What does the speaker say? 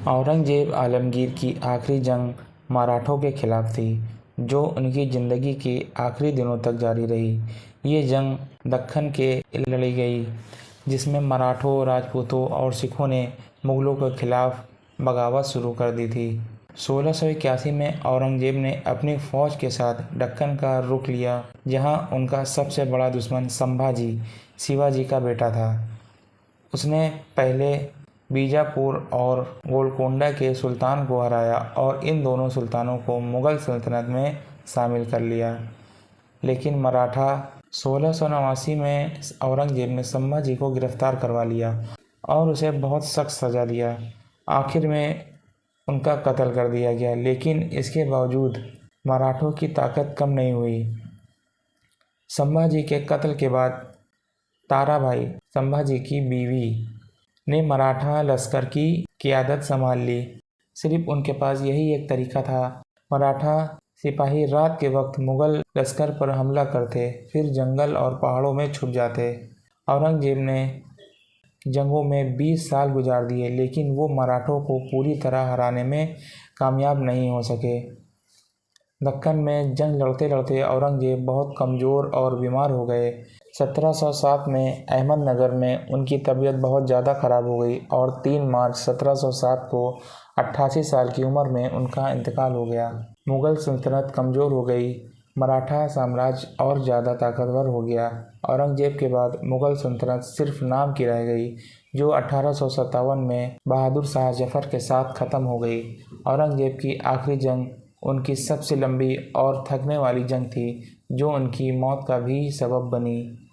औरंगजेब आलमगीर की आखिरी जंग मराठों के खिलाफ थी, जो उनकी ज़िंदगी के आखिरी दिनों तक जारी रही। ये जंग दक्कन के लड़ी गई, जिसमें मराठों, राजपूतों और सिखों ने मुग़लों के खिलाफ बगावत शुरू कर दी थी। 1681 में औरंगजेब ने अपनी फ़ौज के साथ दक्कन का रुख लिया, जहां उनका सबसे बड़ा दुश्मन संभाजी, शिवाजी का बेटा था। उसने पहले बीजापुर और गोलकोंडा के सुल्तान को हराया और इन दोनों सुल्तानों को मुग़ल सल्तनत में शामिल कर लिया। लेकिन मराठा 1689 में औरंगजेब ने संभाजी को गिरफ्तार करवा लिया और उसे बहुत सख्त सज़ा दिया। आखिर में उनका कत्ल कर दिया गया, लेकिन इसके बावजूद मराठों की ताकत कम नहीं हुई। संभाजी के कत्ल के बाद ताराबाई, संभाजी की बीवी, ने मराठा लश्कर की क़ियादत संभाल ली। सिर्फ उनके पास यही एक तरीका था। मराठा सिपाही रात के वक्त मुग़ल लश्कर पर हमला करते, फिर जंगल और पहाड़ों में छुप जाते। औरंगजेब ने जंगों में 20 साल गुजार दिए, लेकिन वो मराठों को पूरी तरह हराने में कामयाब नहीं हो सके। दक्कन में जंग लड़ते लड़ते औरंगजेब बहुत कमज़ोर और बीमार हो गए। 1707 में अहमदनगर में उनकी तबीयत बहुत ज़्यादा ख़राब हो गई और 3 मार्च 1707 को 88 साल की उम्र में उनका इंतकाल हो गया। मुग़ल सल्तनत कमज़ोर हो गई, मराठा साम्राज्य और ज़्यादा ताकतवर हो गया। औरंगजेब के बाद मुग़ल सल्तनत सिर्फ नाम की रह गई, जो 1857 में बहादुर शाह जफ़र के साथ ख़त्म हो गई। औरंगजेब की आखिरी जंग उनकी सबसे लंबी और थकने वाली जंग थी, जो उनकी मौत का भी सबब बनी।